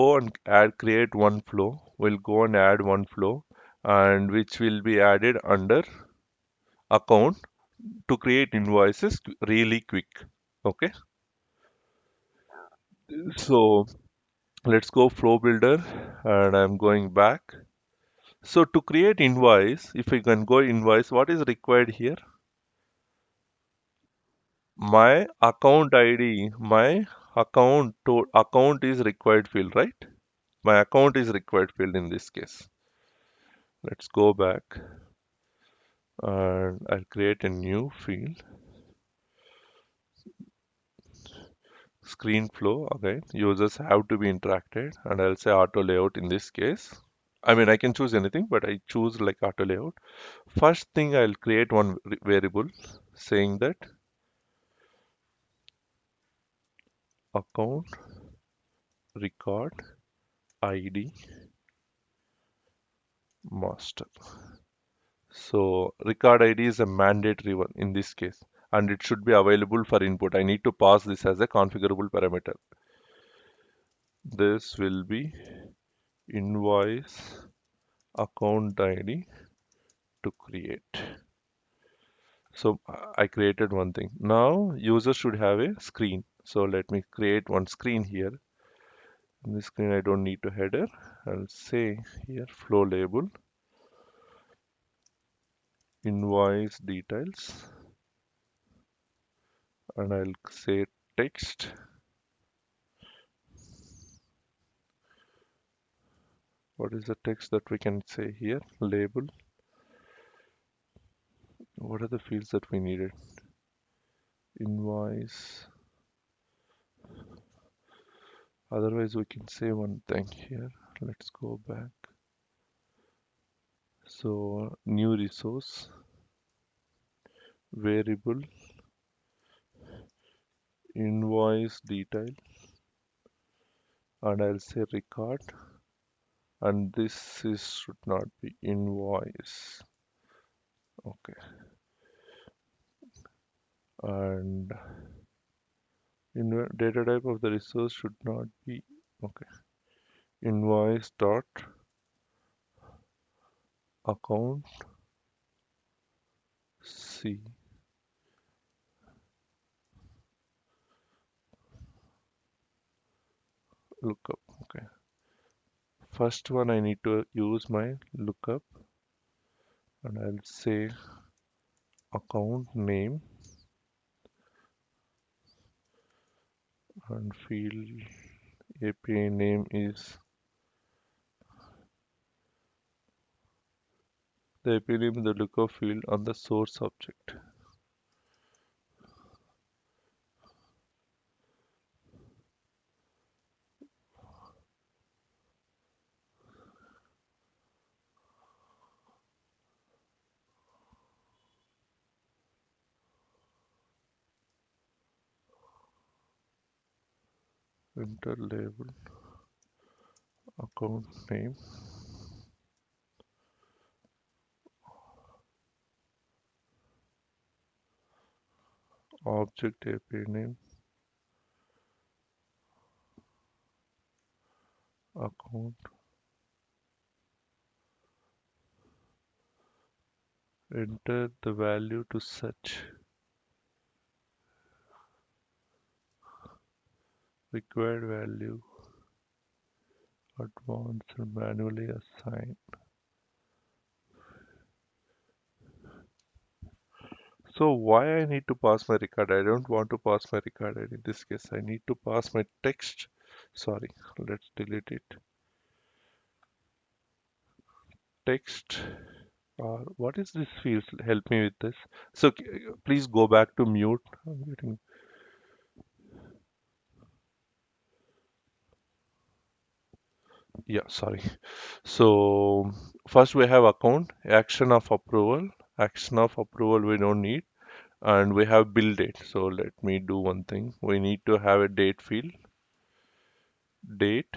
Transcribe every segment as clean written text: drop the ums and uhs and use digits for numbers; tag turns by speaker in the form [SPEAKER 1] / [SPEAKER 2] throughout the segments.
[SPEAKER 1] go and add create one flow. We'll go and add one flow, and which will be added under account to create invoices really quick. Okay, so let's go flow builder, and I'm going back. So to create invoice, if we can go invoice, what is required here? My account ID, my account is required field, right? My account is required field in this case. Let's go back and I'll create a new field. Screen flow, okay. Users have to be interacted, and I'll say auto layout in this case. I mean, I can choose anything, but I choose like auto layout. First thing, I'll create one variable saying that account record ID master. So record ID is a mandatory one in this case, and it should be available for input. I need to pass this as a configurable parameter. This will be invoice account ID to create. So I created one thing. Now user should have a screen. So let me create one screen here. In this screen, I don't need to header. I'll say here flow label, invoice details, and I'll say text. What is the text that we can say here? Label. What are the fields that we needed? Invoice. Otherwise, we can say one thing here. Let's go back. So, new resource, variable, invoice detail, and I'll say record. And this is should not be invoice. Okay. And data type of the resource should not be okay. Invoice dot account C lookup. Okay. First one I need to use my lookup, and I'll say account name and field API name is the API name in the lookup field on the source object. Enter label account name object API name account. Enter the value to search. Required value advanced and manually assign. So why I need to pass my record? I don't want to pass my record. In this case, I need to pass my text. Sorry, let's delete it. Text or what is this field? Help me with this. So please go back to mute. I'm getting yeah, sorry. So first we have account, action of approval. Action of approval we don't need, and we have bill date. So let me do one thing. We need to have a date field, date,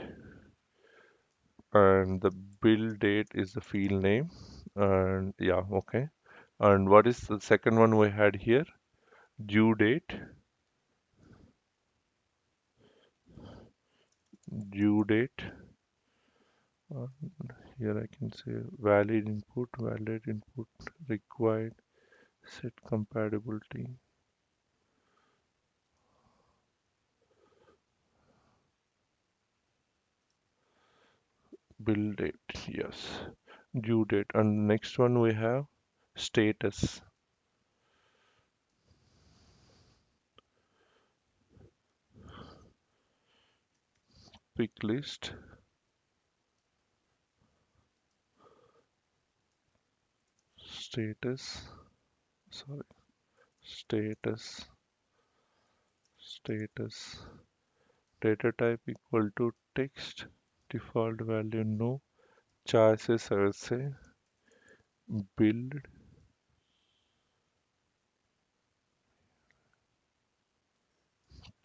[SPEAKER 1] and the bill date is the field name. And yeah, okay. And what is the second one we had here? Due date, due date. uh, Here I can say valid input required, set compatibility, build date, yes, due date. And next one we have status, pick list, status, sorry, status, status, data type equal to text, default value no, choices I will say build,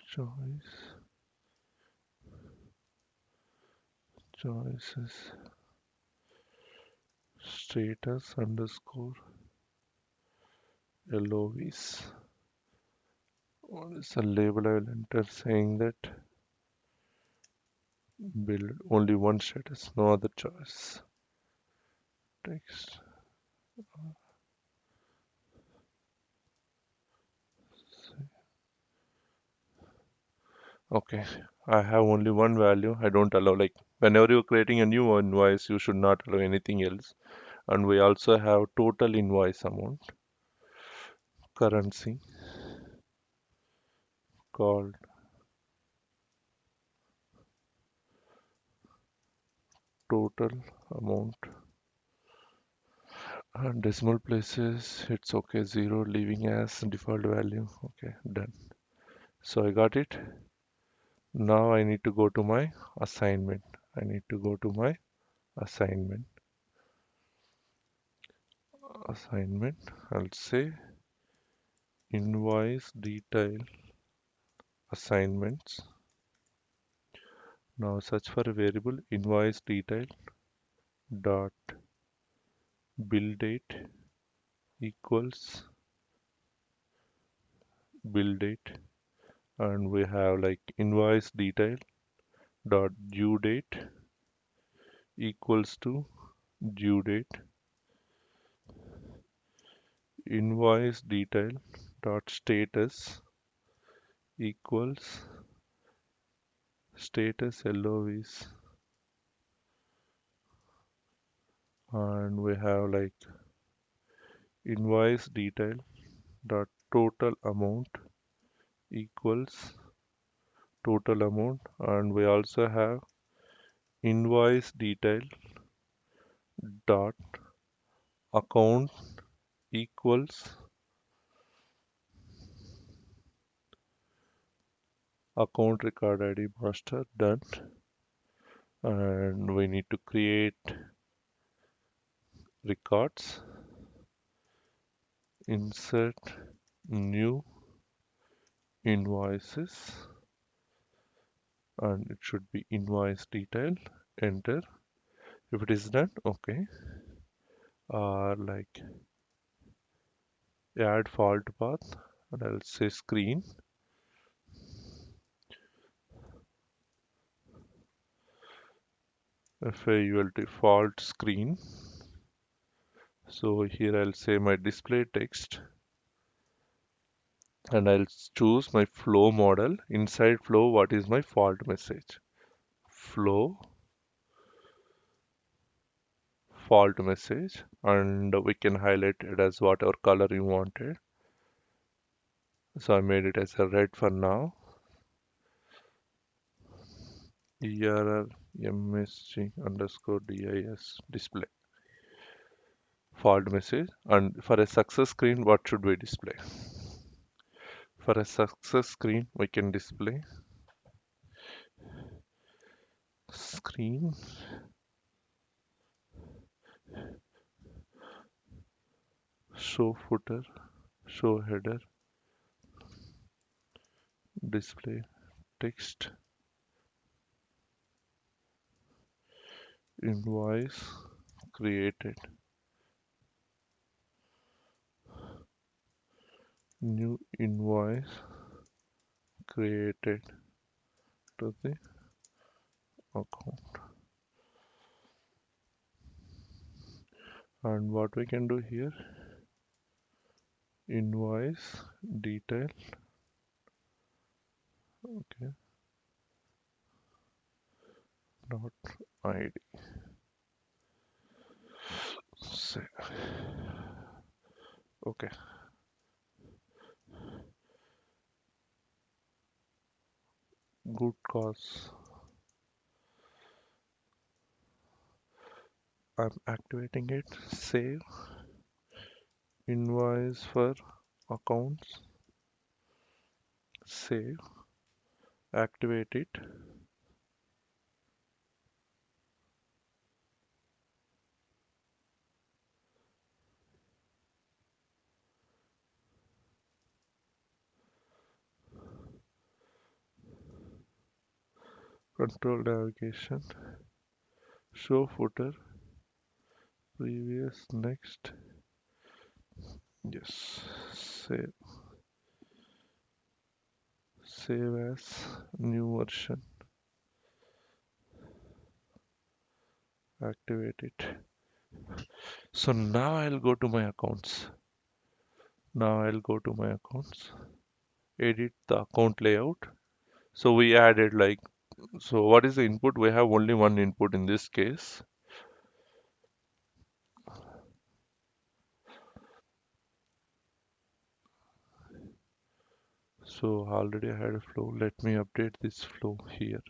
[SPEAKER 1] choice, choices, status underscore LOVs. What is the label I will enter saying that build only one status, no other choice. Text. Okay, I have only one value. I don't allow like whenever you're creating a new invoice, you should not allow anything else. And we also have total invoice amount, currency called total amount. And decimal places, it's okay, zero, leaving as default value. Okay, done. So I got it. Now I need to go to my assignment. I need to go to my assignment. Assignment, I'll say invoice detail assignments. Now search for a variable invoice detail dot bill date equals bill date, and we have like invoice detail dot due date equals to due date, invoice detail dot status equals status LOVs, and we have like invoice detail dot total amount equals total amount, and we also have invoice detail dot account equals account record ID master. Done. And we need to create records, insert new invoices, and it should be invoice detail, enter. If it is done, okay. Like add fault path, and I'll say screen. FAULT fault screen. So here I'll say my display text, and I'll choose my flow model. Inside flow, what is my fault message? Flow fault message, and we can highlight it as whatever color you wanted. So I made it as a red for now. ERR MSG underscore DIS display fault message. And for a success screen, what should we display? For a success screen, we can display screen show footer, show header, display text, invoice created, new invoice created to the account. And what we can do here, invoice detail, okay, dot id. Say, okay, good cause. I'm activating it. Save invoice for accounts. Save, activate it. Control navigation. Show footer. Previous, next. Yes. Save. Save as new version. Activate it. So now I'll go to my accounts. Now I'll go to my accounts. Edit the account layout. So we added like, so what is the input? We have only one input in this case. So already I had a flow. Let me update this flow here.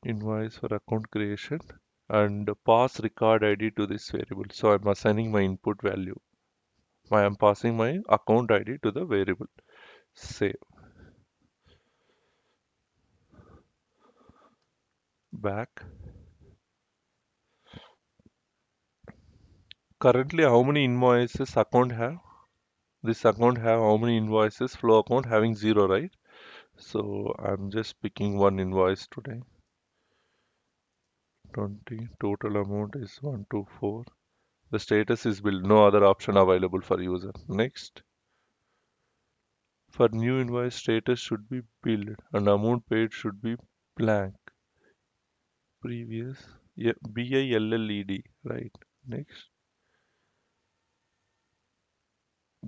[SPEAKER 1] Invoice for account creation and pass record ID to this variable. So I'm assigning my input value. I'm passing my account ID to the variable. Save. Back. Currently, how many invoices account have? This account have how many invoices? Flow account having zero, right? So I'm just picking one invoice today. 20. Total amount is 124. The status is billed. No other option available for user. Next. For new invoice, status should be billed and amount paid should be blank. Previous. Yeah, BILLED, right? Next.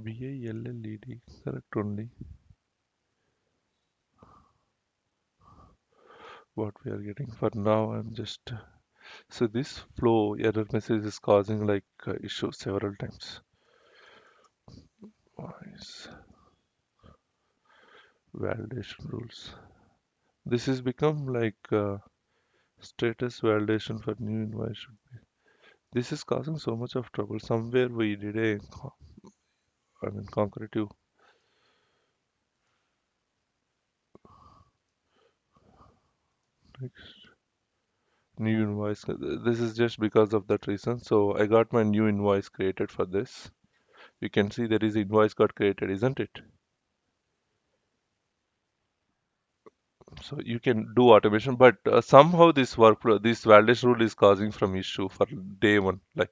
[SPEAKER 1] BILLED, correct only. What we are getting for now, I'm just. So this flow error message is causing like issue several times. Wise validation rules. This has become like status validation for new invoice. This is causing so much of trouble. Somewhere we did a, concretive. Next, new invoice. This is just because of that reason. So I got my new invoice created for this. You can see there is invoice got created, isn't it? So you can do automation, but somehow this workflow, this validation rule is causing from issue for day one. Like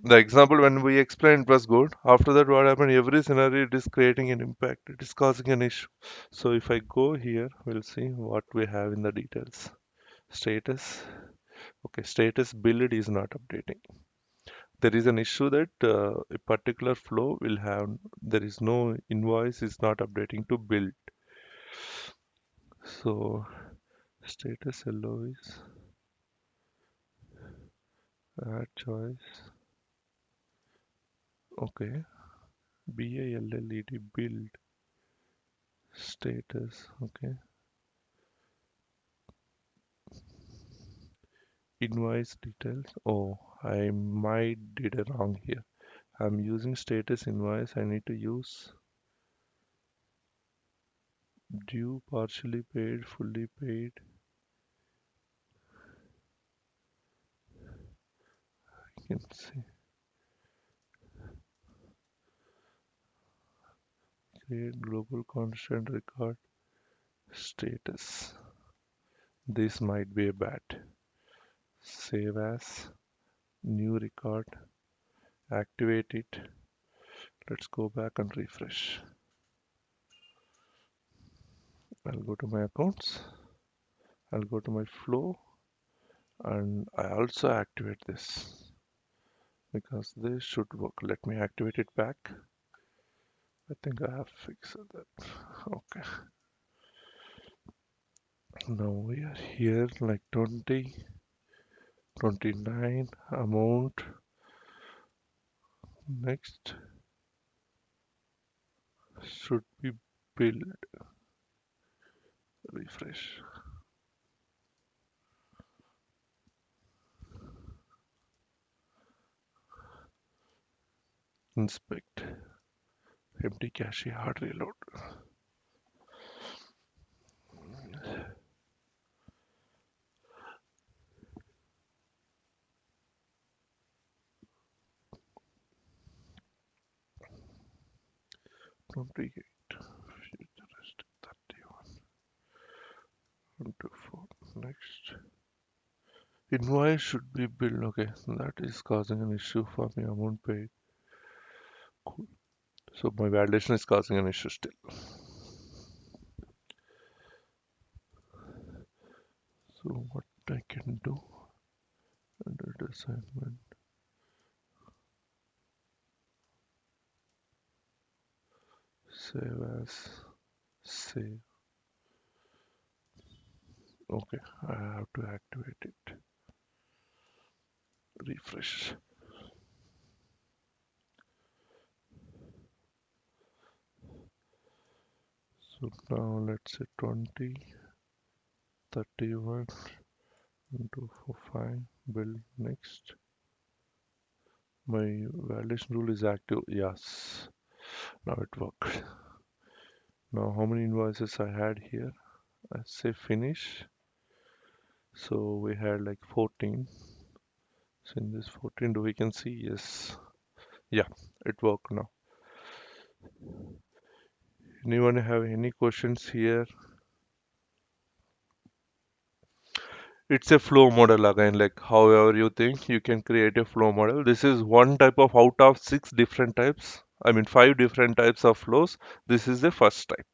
[SPEAKER 1] the example when we explained it was good. After that, what happened? Every scenario it is creating an impact. It is causing an issue. So if I go here, we'll see what we have in the details. Status. Okay, status build is not updating. There is an issue that a particular flow will have. There is no invoice is not updating to build. So status hello is add choice. Okay. BILLED build status. Okay. Invoice details. Oh, I might did it wrong here. I'm using status invoice. I need to use due, partially paid, fully paid. You can see create global constant record status. This might be a bad. Save as new record. Activate it. Let's go back and refresh. I'll go to my accounts. I'll go to my flow and I also activate this because this should work. Let me activate it back. I think I have fixed that. Okay. Now we are here like 20, 29 amount. Next should be build. Refresh. Inspect. Empty cache, hard reload. 28. Futuristic 31. 24. Next. Invoice should be billed. Okay, that is causing an issue for me. Amount paid. Cool. So my validation is causing an issue still. So what I can do under the assignment, save as, save. Okay, I have to activate it. Refresh. So now let's say 20, 31, 2, 4, 5, build next. My validation rule is active. Yes, now it worked. Now how many invoices I had here? I say finish. So we had like 14. So in this 14, do we can see? Yes. Yeah, it worked now. Anyone have any questions here? It's a flow model again, like however you think you can create a flow model. This is one type of out of six different types. I mean, five different types of flows. This is the first type.